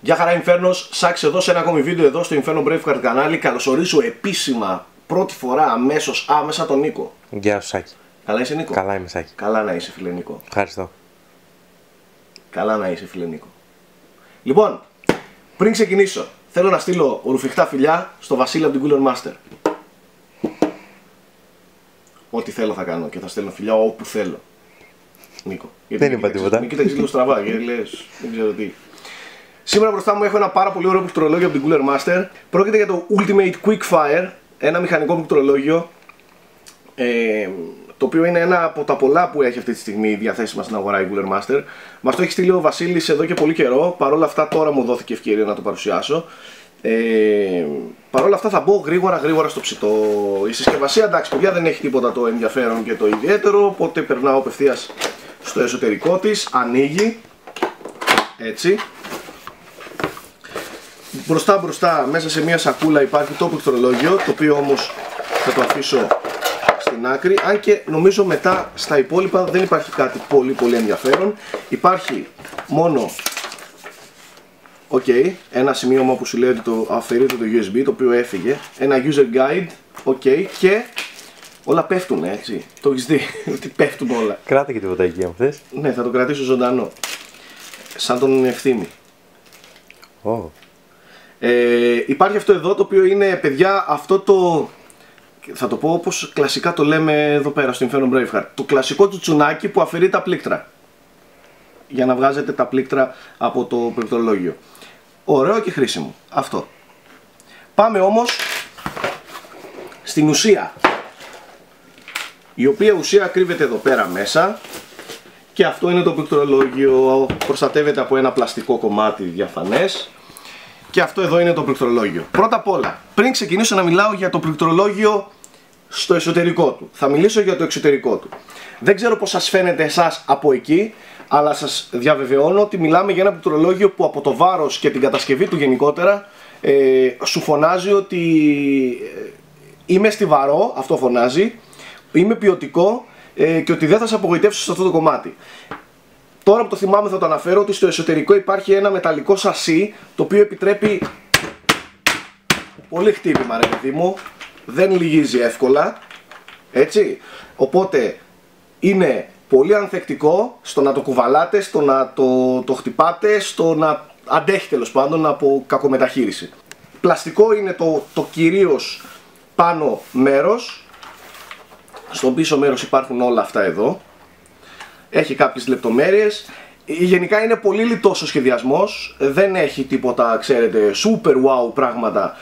Γεια χαρά Infernos, Σάξ εδώ σε ένα ακόμη βίντεο εδώ στο Inferno Braveheart κανάλι. Καλωσορίζω επίσημα πρώτη φορά αμέσως άμεσα τον Νίκο. Γεια σου Σάκη. Καλά είσαι Νίκο? Καλά είμαι Σάκη. Καλά να είσαι φίλε Νίκο. Ευχαριστώ. Καλά να είσαι φίλε Νίκο. Λοιπόν, πριν ξεκινήσω θέλω να στείλω ρουφιχτά φιλιά στο Βασίλη από την Cooler Master. Ό,τι θέλω θα κάνω και θα στέλνω φιλιά όπου θέλω. Νίκο. Δεν είπα τίποτα. Μην κοίταξες λίγο στραβά γιατί λες δεν ξέρω τι. Σήμερα μπροστά μου έχω ένα πάρα πολύ ωραίο πληκτρολόγιο από την Cooler Master. Πρόκειται για το Ultimate Quickfire, ένα μηχανικό πληκτρολόγιο το οποίο είναι ένα από τα πολλά που έχει αυτή τη στιγμή διαθέσιμα στην αγορά η Cooler Master. Μας το έχει στείλει ο Βασίλης εδώ και πολύ καιρό. Παρ' όλα αυτά τώρα μου δόθηκε ευκαιρία να το παρουσιάσω. Παρ' όλα αυτά θα μπω γρήγορα στο ψητό. Η συσκευασία εντάξει παιδιά δεν έχει τίποτα το ενδιαφέρον και το ιδιαίτερο, οπότε περνάω απευθείας στο εσωτερικό της. Ανοίγει έτσι. Μπροστά μέσα σε μια σακούλα υπάρχει το πληκτρολόγιο, το οποίο όμως θα το αφήσω στην άκρη, αν και νομίζω μετά στα υπόλοιπα δεν υπάρχει κάτι πολύ ενδιαφέρον. Υπάρχει μόνο ένα σημείωμα που σου λέει ότι το αφαιρείται το USB, το οποίο έφυγε, ένα user guide, και όλα πέφτουν έτσι, το έχεις δει ότι πέφτουν όλα. Κράτα και τίποτα εκεί αν θες. Ναι, θα το κρατήσω ζωντανό, σαν τον Ευθύμη. Υπάρχει αυτό εδώ το οποίο είναι παιδιά αυτό το, θα το πω όπως κλασικά το λέμε εδώ πέρα στο Inferno Braveheart, το κλασικό τσουτσουνάκι που αφαιρεί τα πλήκτρα για να βγάζετε τα πλήκτρα από το πληκτρολόγιο. Ωραίο και χρήσιμο αυτό. Πάμε όμως στην ουσία, η οποία ουσία κρύβεται εδώ πέρα μέσα. Και αυτό είναι το πληκτρολόγιο, προστατεύεται από ένα πλαστικό κομμάτι διαφανές. Και αυτό εδώ είναι το πληκτρολόγιο. Πρώτα απ' όλα, πριν ξεκινήσω να μιλάω για το πληκτρολόγιο στο εσωτερικό του, θα μιλήσω για το εξωτερικό του. Δεν ξέρω πώς σας φαίνεται εσάς από εκεί, αλλά σας διαβεβαιώνω ότι μιλάμε για ένα πληκτρολόγιο που από το βάρος και την κατασκευή του γενικότερα σου φωνάζει ότι είμαι στιβαρό, αυτό φωνάζει, είμαι ποιοτικό και ότι δεν θα σε απογοητεύσω σε αυτό το κομμάτι. Τώρα που το θυμάμαι θα το αναφέρω ότι στο εσωτερικό υπάρχει ένα μεταλλικό σασί το οποίο επιτρέπει πολύ χτύπημα ρε παιδί μου, δεν λυγίζει εύκολα, έτσι, οπότε είναι πολύ ανθεκτικό στο να το κουβαλάτε, στο να το χτυπάτε, στο να αντέχει τέλος πάντων από κακομεταχείριση. Πλαστικό είναι το κυρίως πάνω μέρος, στο πίσω μέρος υπάρχουν όλα αυτά εδώ. Έχει κάποιες λεπτομέρειες. Γενικά είναι πολύ λιτός ο σχεδιασμός. Δεν έχει τίποτα, ξέρετε, super wow πράγματα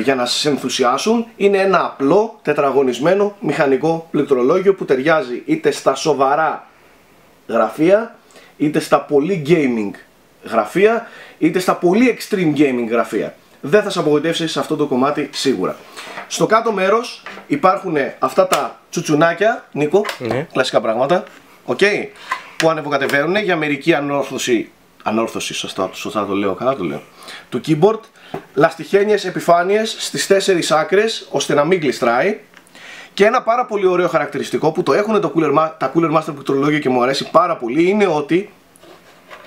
για να σας ενθουσιάσουν. Είναι ένα απλό, τετραγωνισμένο μηχανικό πληκτρολόγιο που ταιριάζει είτε στα σοβαρά γραφεία, είτε στα πολύ gaming γραφεία, είτε στα πολύ extreme gaming γραφεία. Δεν θα σας απογοητεύσει σε αυτό το κομμάτι σίγουρα. Στο κάτω μέρος υπάρχουν αυτά τα τσουτσουνάκια, Νίκο, κλασικά πράγματα. Που ανεβοκατεβαίνουν για μερική ανόρθωση, σωστά το λέω, καλά το λέω, του keyboard, λαστιχένιες επιφάνειες στις 4 άκρες ώστε να μην γλιστράει, και ένα πάρα πολύ ωραίο χαρακτηριστικό που το έχουν τα Cooler Master πληκτρολόγια και μου αρέσει πάρα πολύ είναι ότι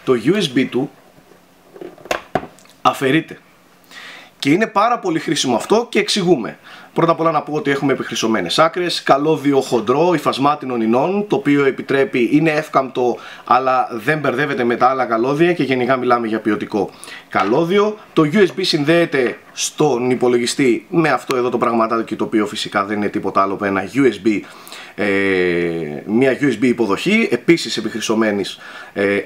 το USB του αφαιρείται. Και είναι πάρα πολύ χρήσιμο αυτό και εξηγούμε. Πρώτα απ' όλα να πω ότι έχουμε επιχρυσωμένες άκρες, καλώδιο χοντρό υφασμάτινων ινών, το οποίο επιτρέπει, είναι εύκαμπτο αλλά δεν μπερδεύεται με τα άλλα καλώδια και γενικά μιλάμε για ποιοτικό καλώδιο. Το USB συνδέεται στον υπολογιστή με αυτό εδώ το πραγματάκι, το οποίο φυσικά δεν είναι τίποτα άλλο από ένα USB, μια USB υποδοχή, επίσης επιχρυσωμένης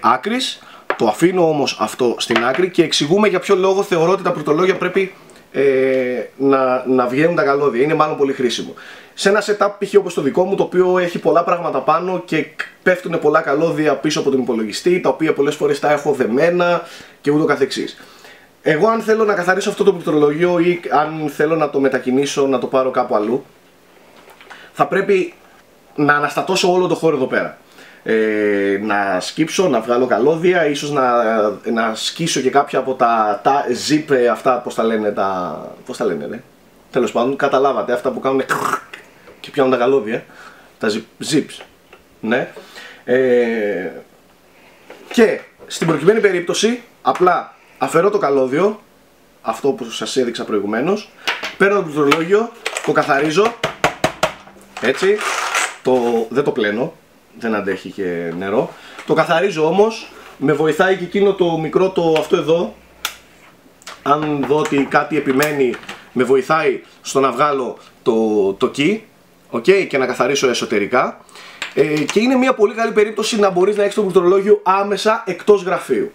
άκρης. Το αφήνω όμως αυτό στην άκρη και εξηγούμε για ποιο λόγο θεωρώ ότι τα πληκτρολόγια πρέπει να βγαίνουν τα καλώδια. Είναι μάλλον πολύ χρήσιμο. Σε ένα setup π.χ. όπως το δικό μου, το οποίο έχει πολλά πράγματα πάνω και πέφτουν πολλά καλώδια πίσω από τον υπολογιστή, τα οποία πολλές φορές τα έχω δεμένα και ούτω καθεξής. Εγώ αν θέλω να καθαρίσω αυτό το πληκτρολόγιο ή αν θέλω να το μετακινήσω, να το πάρω κάπου αλλού, θα πρέπει να αναστατώσω όλο το χώρο εδώ πέρα. Να σκύψω, να βγάλω καλώδια, ίσως να σκίσω και κάποια από τα zip αυτά, πώς τα λένε, τέλος πάντων, καταλάβατε, αυτά που κάνουν και πιάνουν τα καλώδια, τα zips, και στην προκειμένη περίπτωση απλά αφαιρώ το καλώδιο, αυτό που σας έδειξα προηγουμένως, παίρνω το πληκτρολόγιο, το καθαρίζω, έτσι, δεν το πλένω, δεν αντέχει και νερό. Το καθαρίζω όμως, με βοηθάει και εκείνο το μικρό αυτό εδώ, αν δω ότι κάτι επιμένει, με βοηθάει στο να βγάλω το key, okay, και να καθαρίσω εσωτερικά. Και είναι μια πολύ καλή περίπτωση να μπορείς να έχεις το πληκτρολόγιο άμεσα εκτός γραφείου.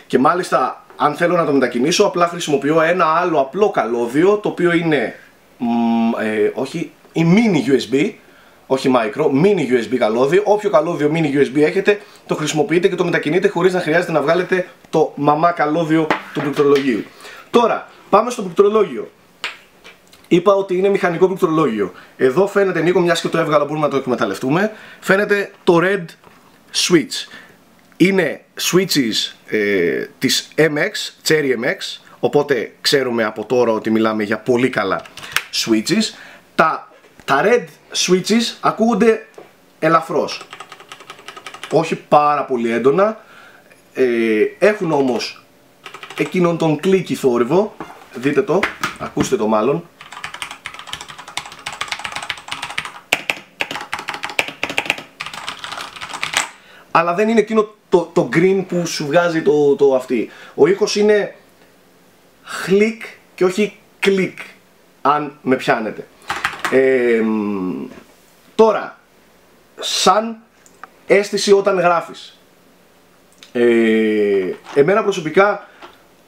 Και μάλιστα, αν θέλω να το μετακινήσω, απλά χρησιμοποιώ ένα άλλο απλό καλώδιο, το οποίο είναι όχι, η mini USB, όχι micro, mini USB καλώδιο. Όποιο καλώδιο mini USB έχετε, το χρησιμοποιείτε και το μετακινείτε χωρίς να χρειάζεται να βγάλετε το μαμά καλώδιο του πληκτρολογίου. Τώρα, πάμε στο πληκτρολόγιο. Είπα ότι είναι μηχανικό πληκτρολόγιο. Εδώ φαίνεται, Νίκο, μιας και το έβγαλα, μπορούμε να το εκμεταλλευτούμε. Φαίνεται το red switch. Είναι switches της MX, Cherry MX, οπότε ξέρουμε από τώρα ότι μιλάμε για πολύ καλά switches. Τα red switches ακούγονται ελαφρώς, όχι πάρα πολύ έντονα, έχουν όμως εκείνον τον κλίκι θόρυβο, δείτε το, ακούστε το μάλλον. Αλλά δεν είναι εκείνο το green που σου βγάζει το αυτή. Ο ήχος είναι χλικ και όχι κλικ, αν με πιάνετε. Τώρα, σαν αίσθηση όταν γράφεις, εμένα προσωπικά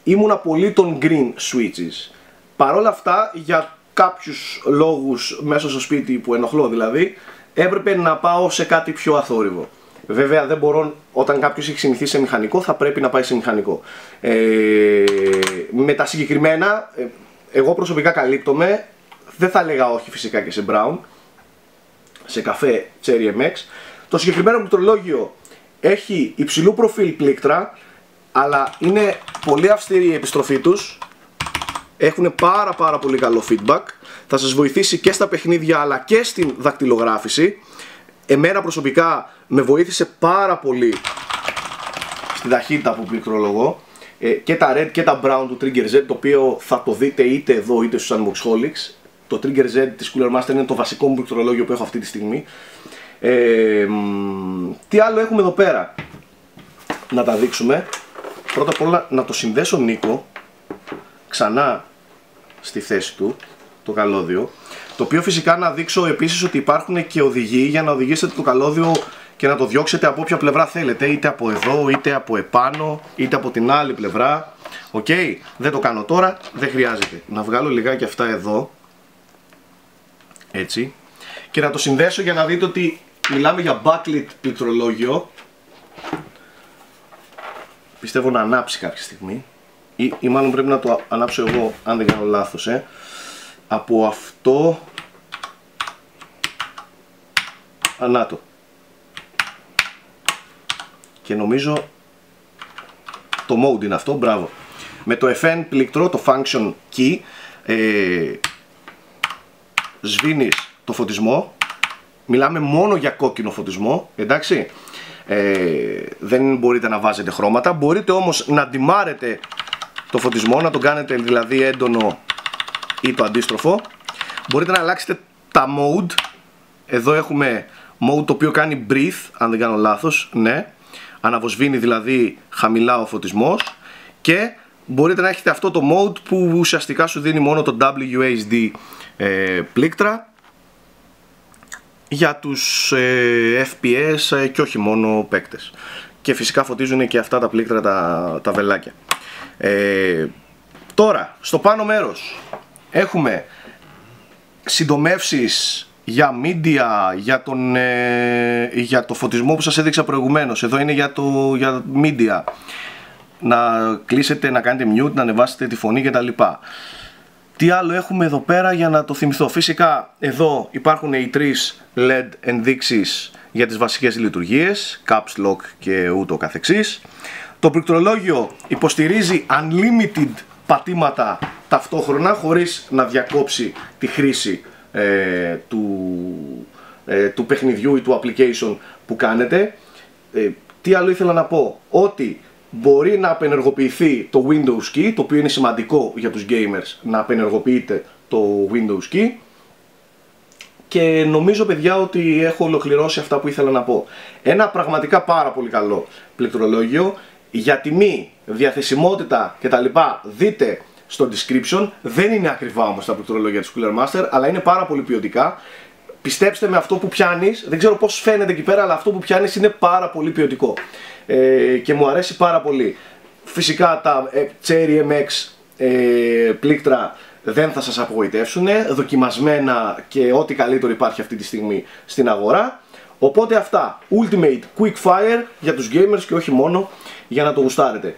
ήμουνα πολύ των green switches. Παρόλα αυτά, για κάποιους λόγους μέσα στο σπίτι που ενοχλώ δηλαδή, έπρεπε να πάω σε κάτι πιο αθόρυβο. Βέβαια δεν μπορώ, όταν κάποιος έχει συνηθίσει σε μηχανικό, θα πρέπει να πάει σε μηχανικό. Με τα συγκεκριμένα, εγώ προσωπικά καλύπτομαι, δεν θα έλεγα όχι φυσικά και σε brown, σε καφέ Cherry MX. Το συγκεκριμένο πληκτρολόγιο έχει υψηλού προφίλ πλήκτρα, αλλά είναι πολύ αυστηρή η επιστροφή τους. Έχουν πάρα πολύ καλό feedback. Θα σας βοηθήσει και στα παιχνίδια αλλά και στην δακτυλογράφηση. Εμένα προσωπικά με βοήθησε πάρα πολύ στην ταχύτητα που πληκτρολογώ. Και τα red και τα brown του Trigger Z, το οποίο θα το δείτε είτε εδώ είτε στους Unboxholics. Το Trigger Z της Cooler Master είναι το βασικό μου πληκτρολόγιο που έχω αυτή τη στιγμή. Τι άλλο έχουμε εδώ πέρα να τα δείξουμε. Πρώτα απ' όλα να το συνδέσω, Νίκο, ξανά στη θέση του το καλώδιο, το οποίο φυσικά να δείξω επίσης ότι υπάρχουν και οδηγοί για να οδηγήσετε το καλώδιο και να το διώξετε από όποια πλευρά θέλετε, είτε από εδώ, είτε από επάνω, είτε από την άλλη πλευρά. Οκ, δεν το κάνω τώρα, δεν χρειάζεται. Να βγάλω λιγάκι αυτά εδώ, έτσι, και να το συνδέσω για να δείτε ότι μιλάμε για backlit πληκτρολόγιο. Πιστεύω να ανάψει κάποια στιγμή ή μάλλον πρέπει να το ανάψω εγώ, αν δεν κάνω λάθος, από αυτό. Ανάτο. Και νομίζω το mode είναι αυτό, μπράβο. Με το FN πλήκτρο, το function key, σβήνεις το φωτισμό. Μιλάμε μόνο για κόκκινο φωτισμό, εντάξει. Δεν μπορείτε να βάζετε χρώματα. Μπορείτε όμως να ντυμάρετε το φωτισμό, να τον κάνετε δηλαδή έντονο ή το αντίστροφο. Μπορείτε να αλλάξετε τα mode. Εδώ έχουμε mode το οποίο κάνει breathe, αν δεν κάνω λάθος, ναι. Αναβοσβήνει δηλαδή χαμηλά ο φωτισμός. Και μπορείτε να έχετε αυτό το mode που ουσιαστικά σου δίνει μόνο το WASD πλήκτρα για τους FPS και όχι μόνο παίκτες. Και φυσικά φωτίζουν και αυτά τα πλήκτρα τα βελάκια. Τώρα, στο πάνω μέρος έχουμε συντομεύσεις για media, για το φωτισμό που σας έδειξα προηγουμένως. Εδώ είναι για media. Να κλείσετε, να κάνετε mute, να ανεβάσετε τη φωνή κτλ. Τι άλλο έχουμε εδώ πέρα για να το θυμηθώ. Φυσικά εδώ υπάρχουν οι τρεις LED ενδείξεις για τις βασικές λειτουργίες, caps lock και ούτω καθεξής. Το πληκτρολόγιο υποστηρίζει unlimited πατήματα ταυτόχρονα χωρίς να διακόψει τη χρήση του παιχνιδιού ή του application που κάνετε. Τι άλλο ήθελα να πω, ότι μπορεί να απενεργοποιηθεί το Windows Key, το οποίο είναι σημαντικό για τους gamers να απενεργοποιείται το Windows Key. Και νομίζω, παιδιά, ότι έχω ολοκληρώσει αυτά που ήθελα να πω. Ένα πραγματικά πάρα πολύ καλό πληκτρολόγιο, για τιμή, διαθεσιμότητα κτλ. Δείτε στο description. Δεν είναι ακριβά όμως τα πληκτρολόγια της Cooler Master, αλλά είναι πάρα πολύ ποιοτικά. Πιστέψτε με, αυτό που πιάνεις, δεν ξέρω πώς φαίνεται εκεί πέρα, αλλά αυτό που πιάνεις είναι πάρα πολύ ποιοτικό. Και μου αρέσει πάρα πολύ. Φυσικά τα Cherry MX πλήκτρα δεν θα σας απογοητεύσουν, δοκιμασμένα και ό,τι καλύτερο υπάρχει αυτή τη στιγμή στην αγορά. Οπότε αυτά, Ultimate Quick Fire για τους gamers και όχι μόνο, για να το γουστάρετε.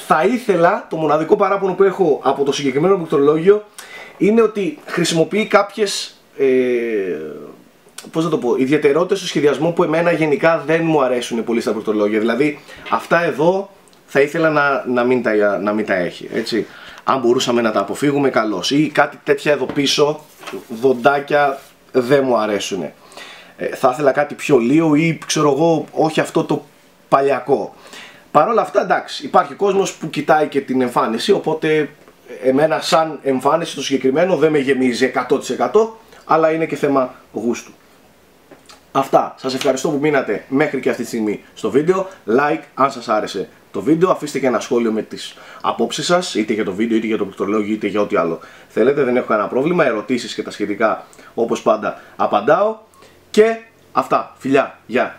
Θα ήθελα, το μοναδικό παράπονο που έχω από το συγκεκριμένο πληκτρολόγιο είναι ότι χρησιμοποιεί κάποιες πώς να το πω, ιδιαιτερότητες στο σχεδιασμό που εμένα γενικά δεν μου αρέσουν πολύ στα πληκτρολόγια. Δηλαδή αυτά εδώ θα ήθελα να μην τα έχει, έτσι. Αν μπορούσαμε να τα αποφύγουμε, καλώς. Ή κάτι τέτοια εδώ πίσω, δοντάκια, δεν μου αρέσουν. Θα ήθελα κάτι πιο λίο ή ξέρω εγώ, όχι αυτό το παλιακό. Παρ' όλα αυτά, εντάξει, υπάρχει κόσμος που κοιτάει και την εμφάνιση, οπότε εμένα σαν εμφάνιση το συγκεκριμένο δεν με γεμίζει 100%, αλλά είναι και θέμα γούστου. Αυτά, σας ευχαριστώ που μείνατε μέχρι και αυτή τη στιγμή στο βίντεο. Like αν σας άρεσε το βίντεο, αφήστε και ένα σχόλιο με τις απόψεις σας, είτε για το βίντεο, είτε για το πληκτρολόγιο, είτε για ό,τι άλλο θέλετε, δεν έχω κανένα πρόβλημα. Ερωτήσεις και τα σχετικά, όπως πάντα, απαντάω. Και αυτά, φιλιά, γεια.